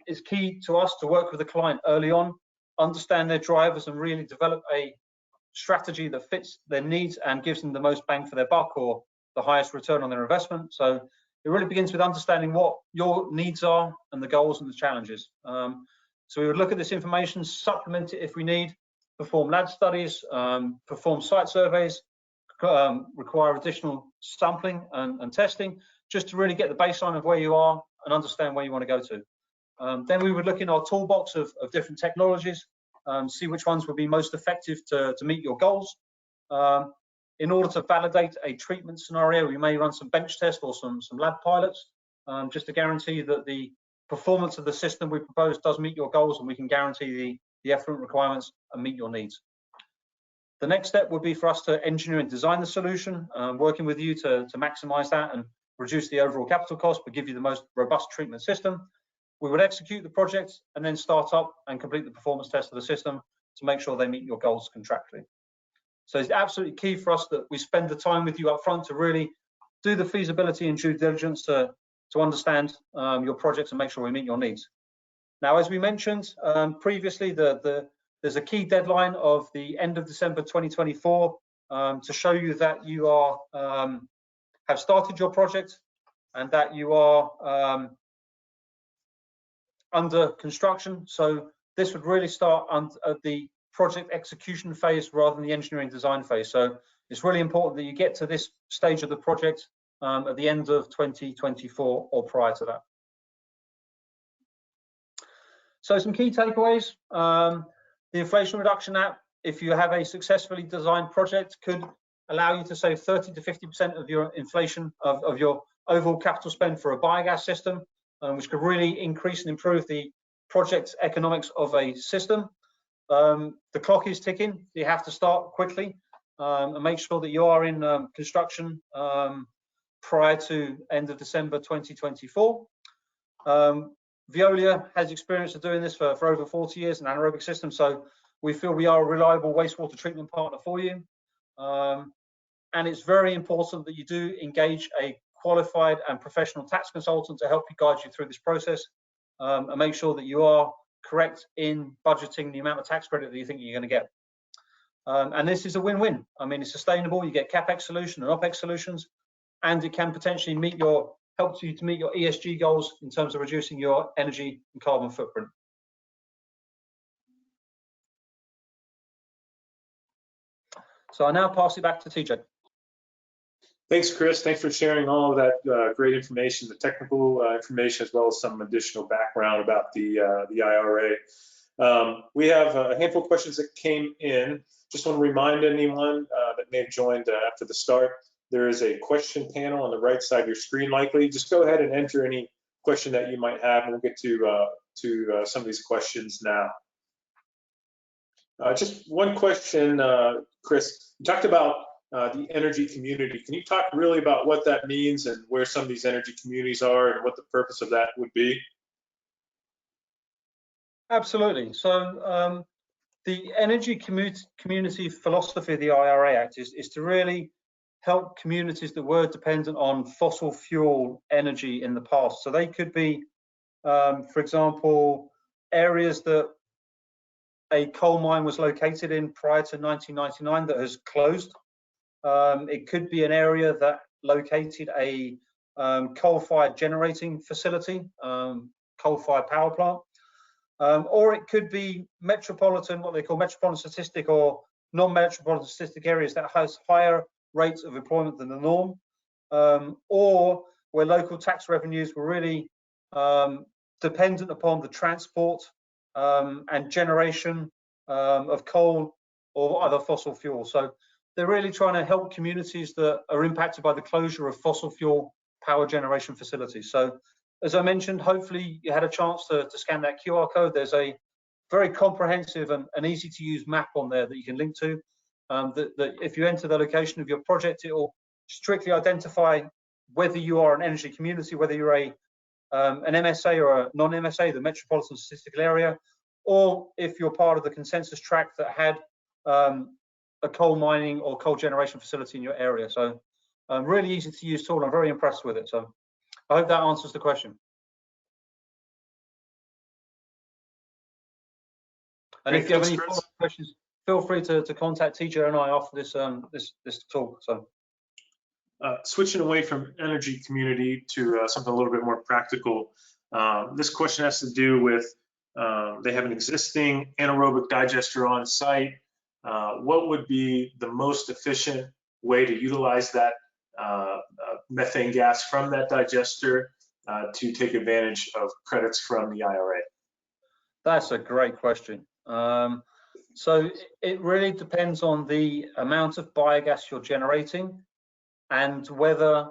[SPEAKER 2] it's key to us to work with the client early on, understand their drivers and really develop a strategy that fits their needs and gives them the most bang for their buck or the highest return on their investment. So it really begins with understanding what your needs are and the goals and the challenges. So we would look at this information, supplement it if we need, perform lab studies, perform site surveys, require additional sampling and testing, just to really get the baseline of where you are and understand where you want to go to. Then we would look in our toolbox of different technologies, see which ones would be most effective to meet your goals. In order to validate a treatment scenario, we may run some bench tests or some lab pilots, just to guarantee that the performance of the system we propose does meet your goals, and we can guarantee the effluent requirements and meet your needs. The next step would be for us to engineer and design the solution, working with you to maximize that and reduce the overall capital cost, but give you the most robust treatment system. We would execute the project and then start up and complete the performance test of the system to make sure they meet your goals contractually. So it's absolutely key for us that we spend the time with you up front to really do the feasibility and due diligence to understand your projects and make sure we meet your needs. Now, as we mentioned previously, there's a key deadline of the end of December 2024 to show you that you are have started your project and that you are under construction. So this would really start at the project execution phase rather than the engineering design phase. So it's really important that you get to this stage of the project at the end of 2024 or prior to that. So some key takeaways. The Inflation Reduction Act, if you have a successfully designed project, could allow you to save 30 to 50% of your inflation of your overall capital spend for a biogas system, which could really increase and improve the project's economics of a system. The clock is ticking. You have to start quickly and make sure that you are in construction prior to end of December 2024. Veolia has experience of doing this for over 40 years, an anaerobic system, so we feel we are a reliable wastewater treatment partner for you. And it's very important that you do engage a qualified and professional tax consultant to help you guide you through this process and make sure that you are correct in budgeting the amount of tax credit that you think you're going to get. And this is a win-win. I mean, it's sustainable. You get CapEx solution and OpEx solutions, and it can potentially help you to meet your ESG goals in terms of reducing your energy and carbon footprint. So I now pass it back to TJ.
[SPEAKER 1] Thanks, Chris. Thanks for sharing all of that great information, the technical information, as well as some additional background about the IRA. We have a handful of questions that came in. Just want to remind anyone that may have joined after the start, there is a question panel on the right side of your screen likely. Just go ahead and enter any question that you might have, and we'll get to some of these questions now. Just one question, Chris. You talked about the energy community. Can you talk really about what that means and where some of these energy communities are and what the purpose of that would be?
[SPEAKER 2] Absolutely. So The energy community philosophy of the IRA Act is to really help communities that were dependent on fossil fuel energy in the past. So they could be, for example, areas that a coal mine was located in prior to 1999 that has closed. It could be an area that located a coal-fired generating facility, coal-fired power plant, or it could be metropolitan, what they call metropolitan statistic or non-metropolitan statistic areas that has higher rates of employment than the norm, or where local tax revenues were really dependent upon the transport and generation of coal or other fossil fuels. So they're really trying to help communities that are impacted by the closure of fossil fuel power generation facilities. So as I mentioned, hopefully you had a chance to scan that QR code. There's a very comprehensive and easy to use map on there that you can link to. That if you enter the location of your project, it will strictly identify whether you are an energy community, whether you're an MSA or a non-MSA, the metropolitan statistical area, or if you're part of the consensus tract that had a coal mining or coal generation facility in your area. So really easy to use tool. I'm very impressed with it. So I hope that answers the question. And if you have any follow-up questions, feel free to contact TJ and I after this talk. So
[SPEAKER 1] switching away from energy community to something a little bit more practical. This question has to do with they have an existing anaerobic digester on site. What would be the most efficient way to utilize that methane gas from that digester to take advantage of credits from the IRA?
[SPEAKER 2] That's a great question. So it really depends on the amount of biogas you're generating and whether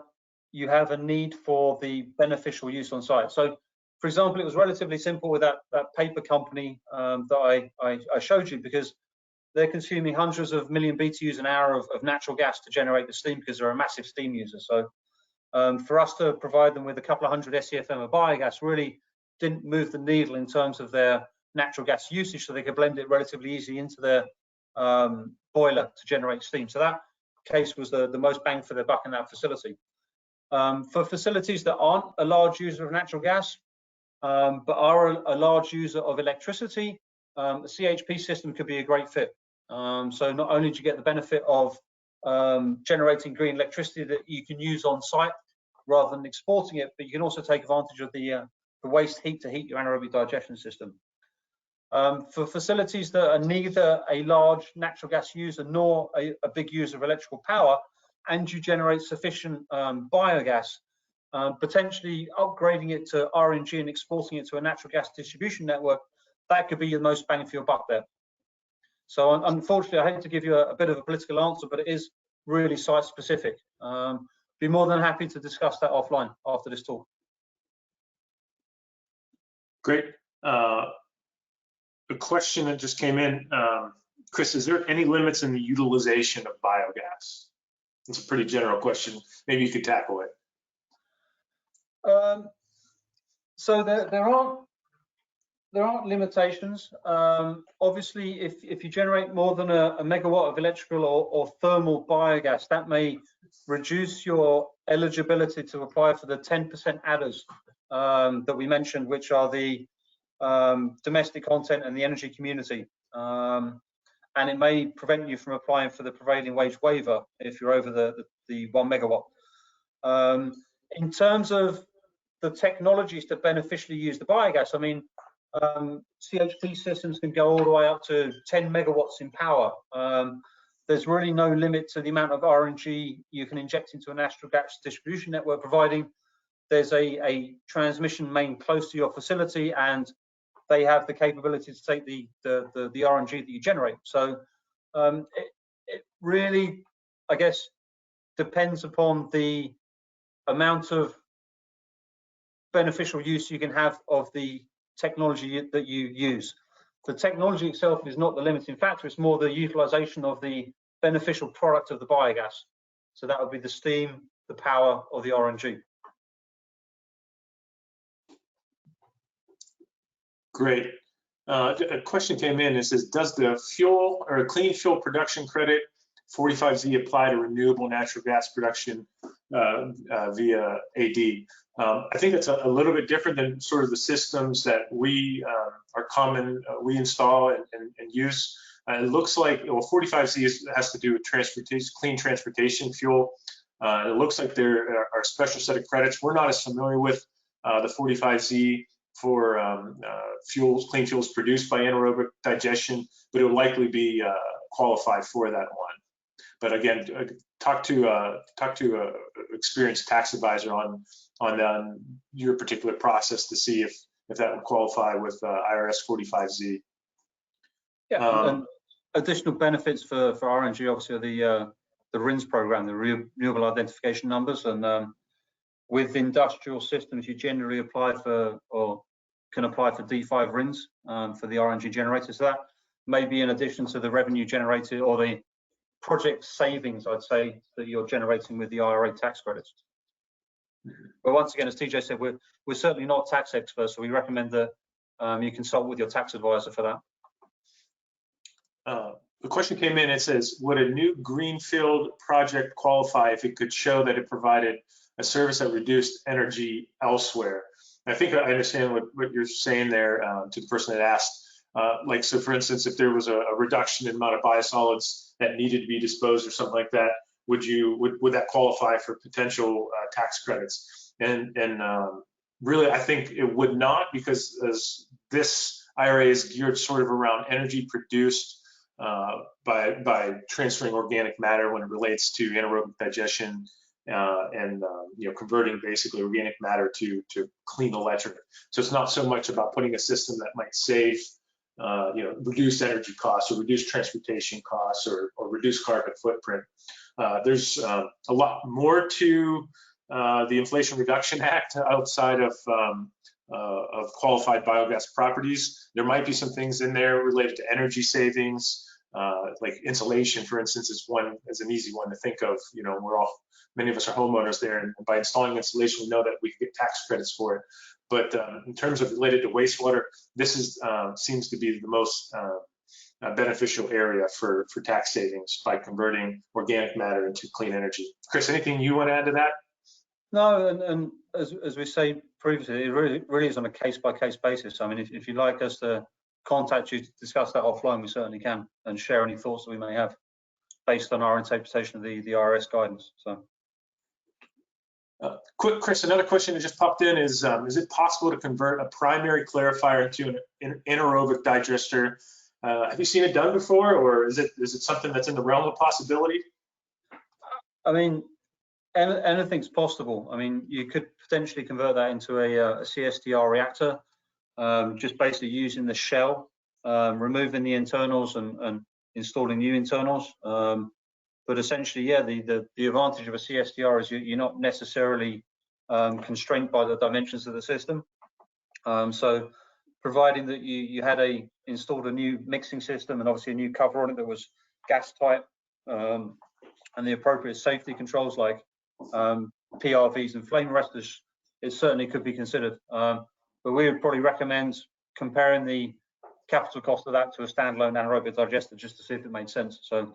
[SPEAKER 2] you have a need for the beneficial use on site. So, for example, it was relatively simple with that paper company that I showed you, because they're consuming hundreds of million BTUs an hour of natural gas to generate the steam because they're a massive steam user. So for us to provide them with a couple of hundred SCFM of biogas really didn't move the needle in terms of their natural gas usage, so they could blend it relatively easy into their boiler to generate steam. So that case was the most bang for their buck in that facility. For facilities that aren't a large user of natural gas, but are a large user of electricity, the CHP system could be a great fit. So not only do you get the benefit of generating green electricity that you can use on site rather than exporting it, but you can also take advantage of the waste heat to heat your anaerobic digestion system. For facilities that are neither a large natural gas user nor a big user of electrical power, and you generate sufficient biogas, potentially upgrading it to RNG and exporting it to a natural gas distribution network, that could be the most bang for your buck there. So unfortunately, I hate to give you a bit of a political answer, but it is really site specific. Be more than happy to discuss that offline after this talk.
[SPEAKER 1] Great. A question that just came in, Chris, is there any limits in the utilization of biogas? It's a pretty general question. Maybe you could tackle it.
[SPEAKER 2] So there aren't limitations. Obviously, if you generate more than a megawatt of electrical or thermal biogas, that may reduce your eligibility to apply for the 10% adders that we mentioned, which are the domestic content and the energy community. And it may prevent you from applying for the prevailing wage waiver if you're over the 1 megawatt. In terms of the technologies that beneficially use the biogas, I mean, CHP systems can go all the way up to 10 megawatts in power. There's really no limit to the amount of RNG you can inject into a natural gas distribution network, providing there's a transmission main close to your facility and they have the capability to take the RNG that you generate. So it really, I guess, depends upon the amount of beneficial use you can have of the technology that you use. The technology itself is not the limiting factor, it's more the utilization of the beneficial product of the biogas. So that would be the steam, the power, or the RNG.
[SPEAKER 1] Great. A question came in. It says, does the fuel or clean fuel production credit 45Z apply to renewable natural gas production via AD? I think it's a little bit different than sort of the systems that we are common, we install and use. It looks like, well, 45Z has to do with transportation, clean transportation fuel. It looks like there are a special set of credits. We're not as familiar with the 45Z for fuels, clean fuels produced by anaerobic digestion, but it would likely be qualified for that one. But again, talk to a experienced tax advisor on your particular process to see if that would qualify with IRS 45Z.
[SPEAKER 2] Yeah, and additional benefits for RNG obviously are the RINs program, the renewable identification numbers, and with industrial systems, you generally apply for or can apply for D5 RINs for the RNG generator. So that may be in addition to the revenue generated or the project savings, I'd say, that you're generating with the IRA tax credits. But once again, as TJ said, we're certainly not tax experts, so we recommend that you consult with your tax advisor for that.
[SPEAKER 1] The question came in, it says, would a new greenfield project qualify if it could show that it provided a service that reduced energy elsewhere? I think I understand what you're saying there to the person that asked. Like, so for instance, if there was a reduction in amount of biosolids that needed to be disposed or something like that, would that qualify for potential tax credits? And really, I think it would not, because as this IRA is geared sort of around energy produced by transferring organic matter when it relates to anaerobic digestion and converting basically organic matter to clean electric. So it's not so much about putting a system that might save reduce energy costs or reduce transportation costs or reduce carbon footprint. There's a lot more to the Inflation Reduction Act outside of qualified biogas properties. There might be some things in there related to energy savings, like insulation, for instance, is an easy one to think of. Many of us are homeowners there, and by installing insulation, we know that we can get tax credits for it. But in terms of related to wastewater, this seems to be the most beneficial area for tax savings by converting organic matter into clean energy. Chris, anything you want to add to that?
[SPEAKER 2] No, and as we say previously, it really is on a case-by-case basis. I mean, if you'd like us to contact you to discuss that offline, we certainly can, and share any thoughts that we may have based on our interpretation of the IRS guidance. So.
[SPEAKER 1] Quick, Chris, another question that just popped in is it possible to convert a primary clarifier into an anaerobic digester? Have you seen it done before, or is it something that's in the realm of possibility?
[SPEAKER 2] I mean, anything's possible. I mean, you could potentially convert that into a CSTR reactor, just basically using the shell, removing the internals and installing new internals. But essentially, yeah, the advantage of a CSTR is you're not necessarily constrained by the dimensions of the system. So providing that you had installed a new mixing system and obviously a new cover on it that was gas tight, and the appropriate safety controls like PRVs and flame arresters, it certainly could be considered. But we would probably recommend comparing the capital cost of that to a standalone anaerobic digester just to see if it made sense. So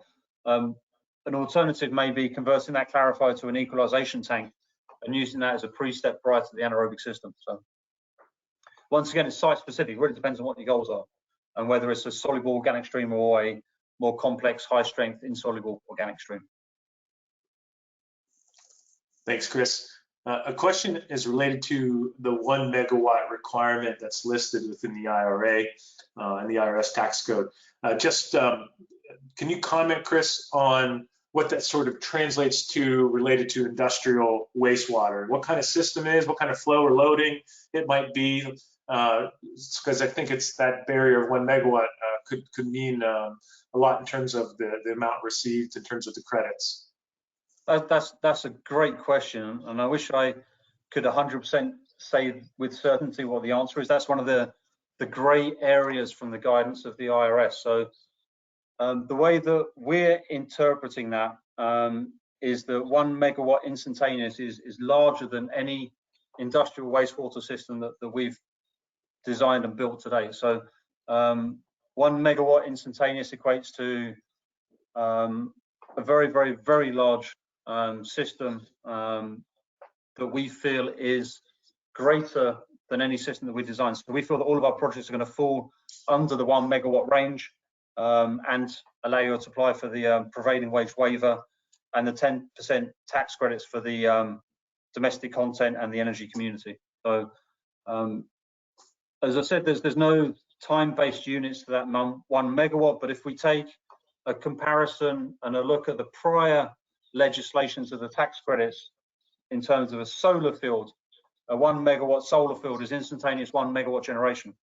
[SPEAKER 2] an alternative may be converting that clarifier to an equalization tank and using that as a pre-step prior to the anaerobic system. So once again, it's site specific. It really depends on what your goals are and whether it's a soluble organic stream or a more complex, high strength, insoluble organic stream.
[SPEAKER 1] Thanks, Chris. A question is related to the 1 megawatt requirement that's listed within the IRA and the IRS tax code. Can you comment, Chris, on what that sort of translates to related to industrial wastewater? What kind of system it is, what kind of flow or loading it might be? Because I think it's that barrier of 1 megawatt could mean a lot in terms of the amount received in terms of the credits.
[SPEAKER 2] That's a great question, and I wish I could 100% say with certainty what the answer is. That's one of the gray areas from the guidance of the IRS. So the way that we're interpreting that is that 1 megawatt instantaneous is larger than any industrial wastewater system that we've designed and built today. So 1 megawatt instantaneous equates to a very large system that we feel is greater than any system that we designed. So we feel that all of our projects are going to fall under the 1 megawatt range and allow you to apply for the prevailing wage waiver and the 10% tax credits for the domestic content and the energy community. So as I said, there's no time-based units to that 1 megawatt, but if we take a comparison and a look at the prior legislations of the tax credits in terms of a solar field, a 1 megawatt solar field is instantaneous 1 megawatt generation.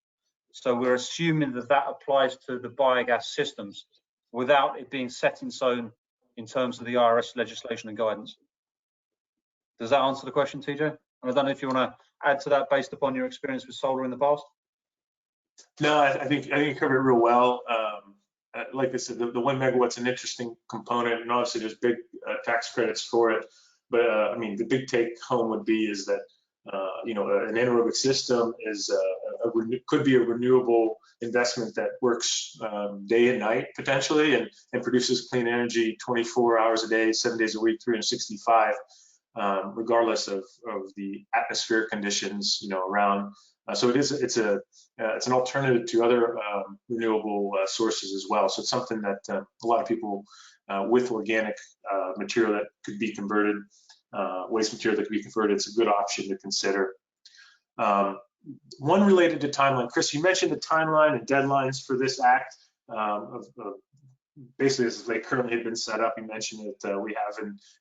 [SPEAKER 2] So we're assuming that that applies to the biogas systems without it being set in stone in terms of the IRS legislation and guidance. Does that answer the question, TJ? I don't know if you want to add to that based upon your experience with solar in the past.
[SPEAKER 1] No, I think you covered it real well. Like I said, the 1 megawatt's an interesting component, and obviously there's big tax credits for it. But I mean, the big take home would be is that you know, an anaerobic system is could be a renewable investment that works day and night potentially, and produces clean energy 24 hours a day, 7 days a week, 365, regardless of the atmospheric conditions, you know, around. So it's an alternative to other renewable sources as well. So it's something that a lot of people with organic material that could be converted, waste material that could be converted, it's a good option to consider. One related to timeline, Chris, you mentioned the timeline and deadlines for this act. Basically, as they currently have been set up, you mentioned that we have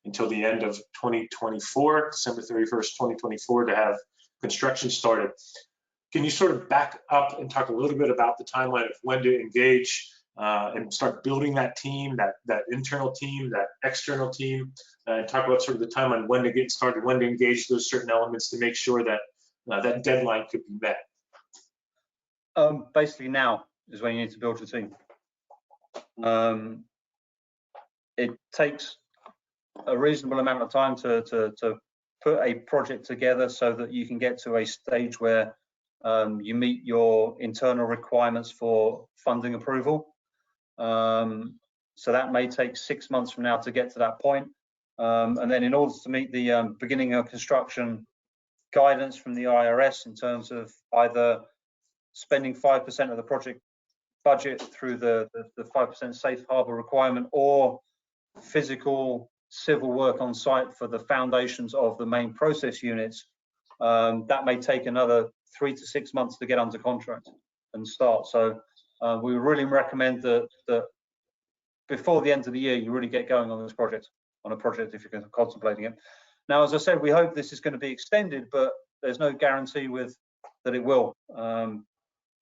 [SPEAKER 1] until the end of 2024, December 31st, 2024, to have construction started. Can you sort of back up and talk a little bit about the timeline of when to engage and start building that team, that internal team, that external team, and talk about sort of the timeline when to get started, when to engage those certain elements to make sure that that deadline could be met?
[SPEAKER 2] Basically now is when you need to build your team. It takes a reasonable amount of time to put a project together so that you can get to a stage where you meet your internal requirements for funding approval. So that may take 6 months from now to get to that point. And then in order to meet the beginning of construction guidance from the IRS in terms of either spending 5% of the project budget through the 5% safe harbor requirement, or physical civil work on site for the foundations of the main process units, that may take another 3 to 6 months to get under contract and start. So we really recommend that before the end of the year, you really get going on this project, if you're contemplating it. Now, as I said, we hope this is going to be extended, but there's no guarantee that it will,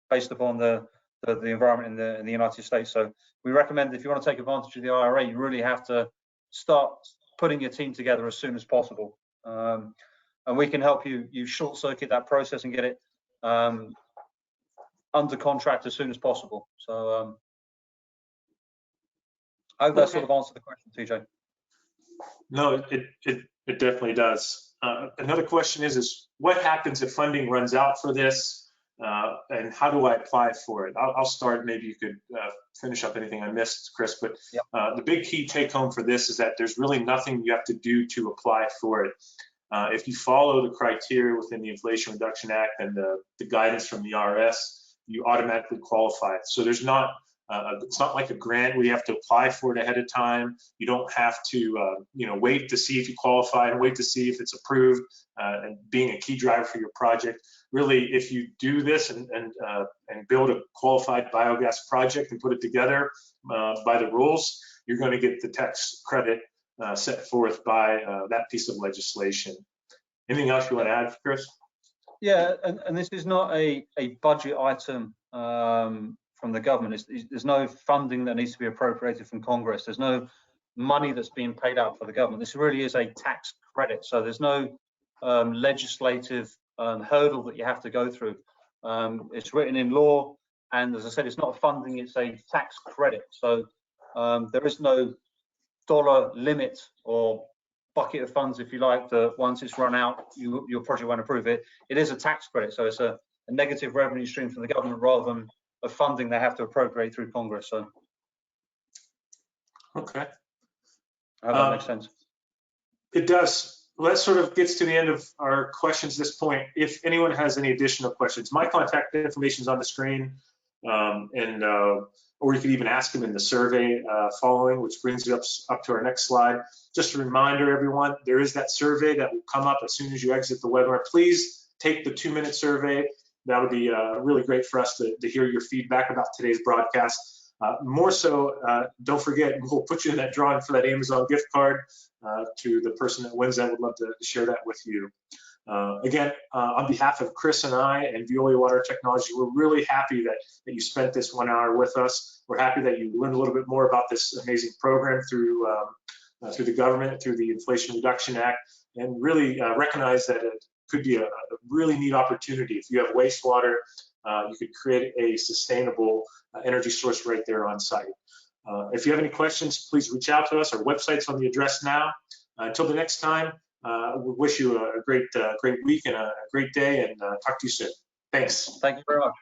[SPEAKER 2] based upon the environment in the United States. So we recommend, if you want to take advantage of the IRA, you really have to start putting your team together as soon as possible. And we can help you short circuit that process and get it under contract as soon as possible. So I hope that sort of answered the question, TJ.
[SPEAKER 1] No, it definitely does. Another question is what happens if funding runs out for this, and how do I apply for it? I'll start. Maybe you could finish up anything I missed, Chris. But
[SPEAKER 2] yep.
[SPEAKER 1] The big key take home for this is that there's really nothing you have to do to apply for it. If you follow the criteria within the Inflation Reduction Act and the guidance from the IRS, you automatically qualify. So there's not, it's not like a grant where you have to apply for it ahead of time. You don't have to, wait to see if you qualify and wait to see if it's approved, and being a key driver for your project. Really, if you do this and build a qualified biogas project and put it together by the rules, you're going to get the tax credit set forth by that piece of legislation. Anything else you want to add, Chris?
[SPEAKER 2] Yeah, and this is not a budget item from the government. There's no funding that needs to be appropriated from Congress. There's no money that's being paid out for the government. This really is a tax credit. So there's no legislative hurdle that you have to go through. It's written in law, and as I said, it's not funding, it's a tax credit. So there is no dollar limit or bucket of funds, if you like, that once it's run out, your project won't approve it. It is a tax credit, so it's a negative revenue stream for the government rather than funding they have to appropriate through Congress. So
[SPEAKER 1] Okay.
[SPEAKER 2] I hope that makes sense.
[SPEAKER 1] It does. Well, that sort of gets to the end of our questions at this point. If anyone has any additional questions, my contact information is on the screen, or you could even ask them in the survey following, which brings you up to our next slide. Just a reminder, everyone, there is that survey that will come up as soon as you exit the webinar. Please take the 2-minute survey. That would be really great for us to hear your feedback about today's broadcast. More so, don't forget, we'll put you in that drawing for that Amazon gift card to the person that wins that. Would love to share that with you. Again, on behalf of Chris and I and Veolia Water Technology, we're really happy that you spent this 1 hour with us. We're happy that you learned a little bit more about this amazing program through the government, through the Inflation Reduction Act, and really recognize that it could be a really neat opportunity. If you have wastewater, you could create a sustainable energy source right there on site. If you have any questions, please reach out to us. Our website's on the address now. Until the next time, we wish you a great week and a great day, and talk to you soon. Thanks.
[SPEAKER 2] Thank you very much.